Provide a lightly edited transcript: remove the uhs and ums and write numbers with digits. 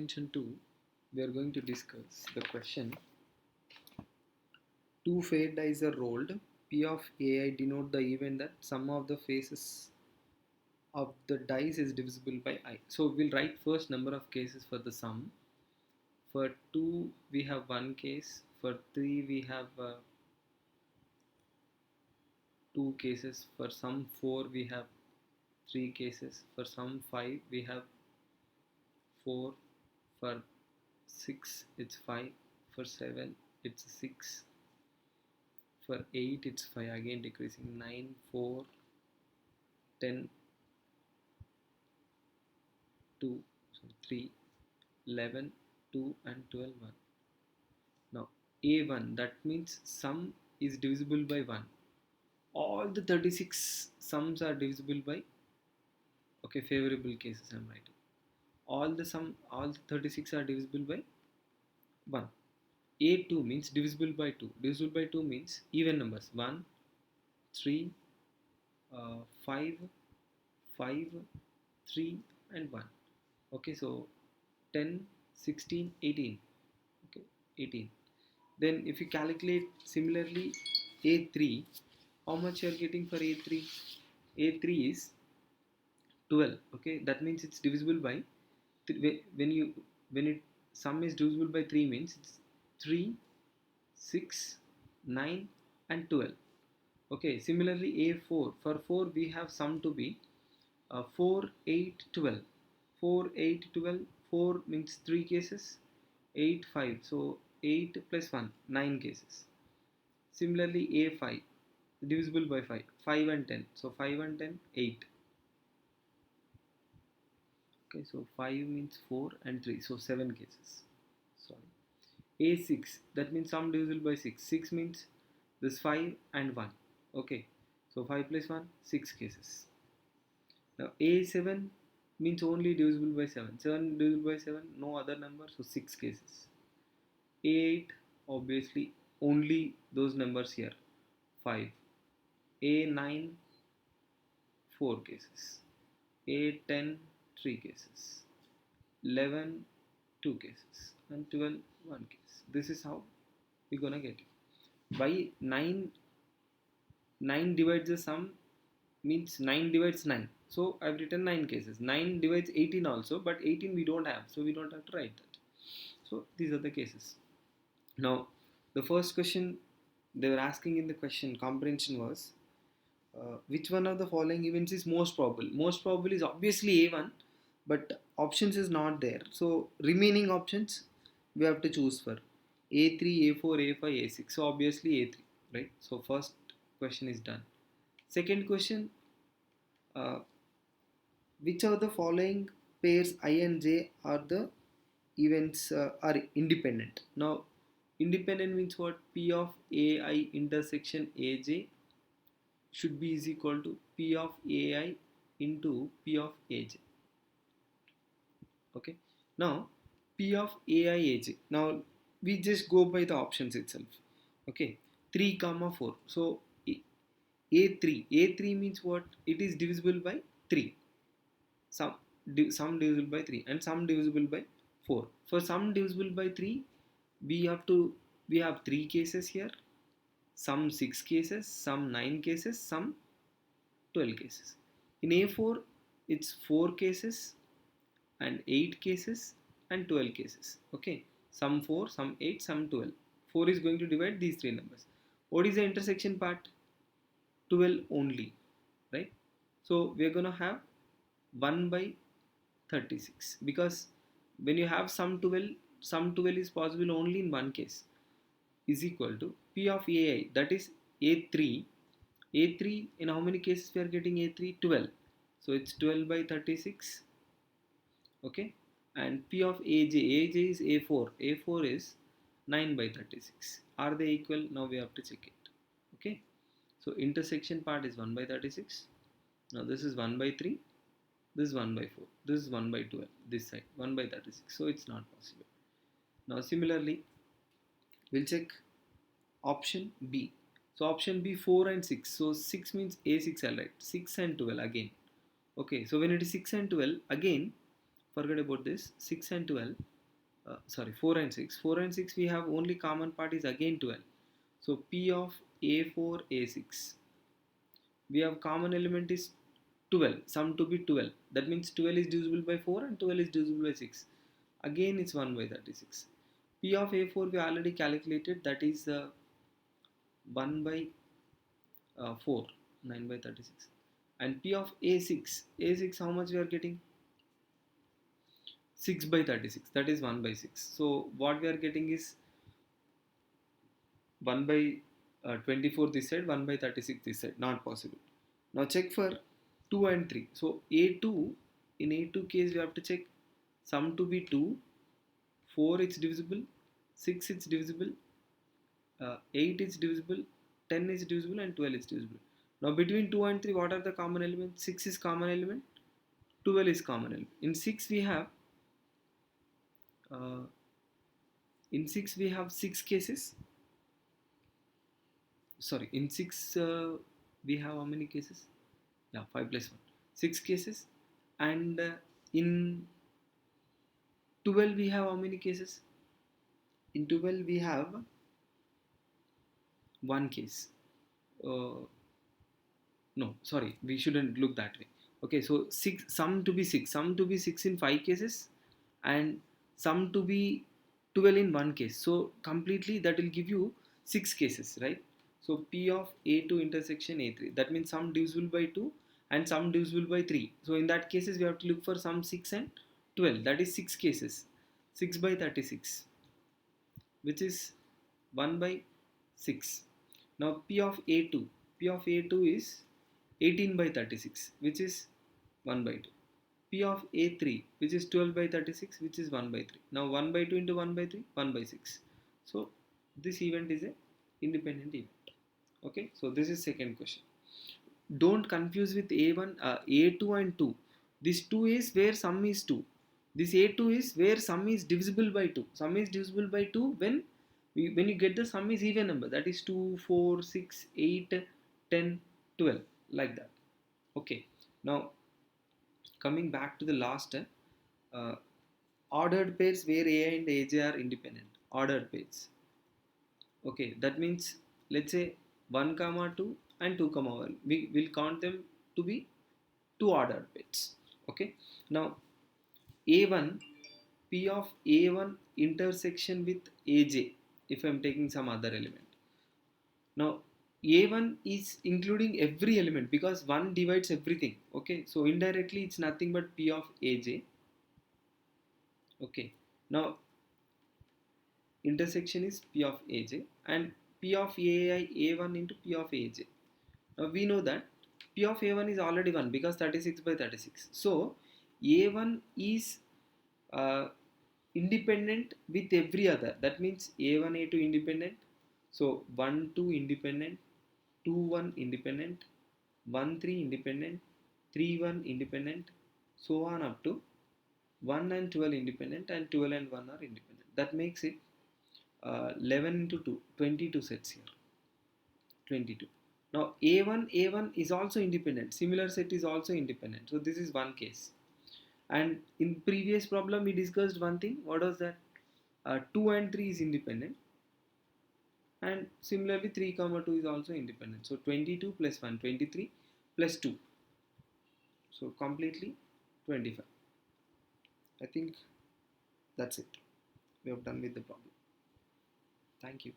Comprehension 2, we are going to discuss the question: two fair dice are rolled. P of AI denote the event that sum of the faces of the dice is divisible by I. So we'll write first number of cases for the sum. For 2 we have one case. For 3 we have two cases. For sum 4 we have three cases. For sum 5 we have 4. For 6 it's 5. For 7 it's 6. For 8 it's 5, again decreasing. 9, 4, 10, 2, so 3, 11, 2 and 12, 1. Now A1, that means sum is divisible by 1. All the 36 sums are divisible by, okay, favorable cases I'm writing. All the 36 are divisible by 1. A2 means divisible by 2. Divisible by 2 means even numbers: 1, 3, 5, 5, 3 and 1. Okay, so 10, 16, 18. Okay, 18. Then if you calculate similarly A3, how much you are getting for A3? A3 is 12. Okay, that means it's divisible by when you when it sum is divisible by 3 means it's 3, 6, 9 and 12. Okay, similarly A4, for 4 we have sum to be 4, 8, 12. 4, 8, 12. 4 means 3 cases. 8, 5. So 8 plus 1, 9 cases. Similarly A5, divisible by 5. 5 and 10. So 5 and 10, 8. Okay, so 5 means 4 and 3. So 7 cases. Sorry. A6, that means sum divisible by 6. 6 means this 5 and 1. Okay, so 5 plus 1, 6 cases. Now A7 means only divisible by 7. 7 divisible by 7, no other number, so 6 cases. A8, obviously only those numbers here, 5. A9, 4 cases. A10, 3 cases. 11, 2 cases. And 12, 1 case. This is how we're gonna get it. By 9 divides the sum means 9 divides 9. So I've written 9 cases. 9 divides 18 also, but 18 we don't have, so we don't have to write that. So these are the cases. Now, the first question they were asking in the question comprehension was, which one of the following events is most probable? Most probable is obviously A1, but options is not there. So remaining options we have to choose for A3, A4, A5, A6. So obviously A3, right? So first question is done. Second question, uh, which of the following pairs I and J are the events are independent? Now, independent means what? P of AI intersection AJ should be is equal to P of AI into P of AJ. Okay. Now, P of AI AJ. Now, we just go by the options itself. Okay. 3 comma 4. So, A3. A3 means what? It is divisible by 3. Sum, sum divisible by 3 and sum divisible by 4. For sum divisible by 3, we have to we have 3 cases here, some 6 cases, some 9 cases, some 12 cases. In A4, it's 4 cases and 8 cases and 12 cases. Okay, some 4, some 8, some 12. 4 is going to divide these three numbers. What is the intersection part? 12 only, right? So we're going to have 1 by 36, because when you have sum 12 is possible only in one case, is equal to P of AI, that is A3. A3, in how many cases we are getting A3? 12. So it's 12 by 36. Okay. And P of AJ is A4. A4 is 9 by 36. Are they equal? Now we have to check it. Okay. So intersection part is 1 by 36. Now this is 1 by 3. This is 1 by 4. This is 1 by 12. This side 1 by 36. So it's not possible. Now similarly, we'll check option B. So option B, 4 and 6. So 6 means A6, I'll write 6 and 12 again. Okay, so when it is 6 and 12, again forget about this. 6 and 12, sorry, 4 and 6. 4 and 6 we have only common part is again 12. So P of A4 A6, we have common element is 12, sum to be 12. That means 12 is divisible by 4 and 12 is divisible by 6. Again it's 1 by 36. P of A4 we already calculated, that is 1 by 4, 9 by 36. And P of A6, A6 how much we are getting? 6 by 36, that is 1 by 6. So what we are getting is 1 by 24 this side, 1 by 36 this side. Not possible. Now check for 2 and 3. So A2, in A2 case we have to check sum to be 2, 4 is divisible, 6 is divisible, 8 is divisible, 10 is divisible and 12 is divisible. Now between 2 and 3 what are the common elements? 6 is common element, 12 is common element. In 6 we have uh, 6 cases. Sorry, in 6 we have how many cases? Yeah, 5 plus 1, 6 cases. And in 12 we have how many cases? In 12 we have one case. No, sorry, we shouldn't look that way. Okay, so 6, sum to be 6, sum to be 6 in 5 cases, and sum to be 12 in one case. So completely that will give you 6 cases, right? So P of A2 intersection A3, that means sum divisible by 2 and sum divisible by 3. So in that cases we have to look for sum 6 and 12, that is 6 cases. 6 by 36, which is 1 by 6. Now P of A2, P of A2 is 18 by 36, which is 1 by 2. P of A3, which is 12 by 36, which is 1 by 3. Now 1 by 2 into 1 by 3, 1 by 6. So this event is a independent event. Okay, so this is second question. Don't confuse with A1, A2 and 2. This 2 is where sum is 2. This A2 is where sum is divisible by 2. Sum is divisible by 2 when you get the sum is even number, that is 2, 4, 6, 8, 10, 12, like that. Okay, now coming back to the last uh, ordered pairs where A and AJ are independent. Ordered pairs. Okay, that means let's say 1 comma 2 and 2 comma 1. We will count them to be two ordered pairs. Okay, now A1, P of A1 intersection with AJ, if I am taking some other element. Now A1 is including every element because 1 divides everything. Okay, so indirectly it's nothing but P of AJ. Okay, now intersection is P of AJ and P of AI A1 into P of AJ. Now we know that P of A1 is already 1 because 36 by 36. So A1 is uh, independent with every other. That means A1 A2 independent. So 1 2 independent, 2 1 independent, 1 3 independent, 3 1 independent, so on up to 1 and 12 independent and 12 and 1 are independent. That makes it 11 into 2, 22 sets here. 22. Now A1 is also independent. Similar set is also independent. So this is one case. And in previous problem we discussed one thing. What was that? 2 and 3 is independent. And similarly 3 comma 2 is also independent. So 22 plus 1, 23 plus 2. So completely 25. I think that's it. We have done with the problem. Thank you.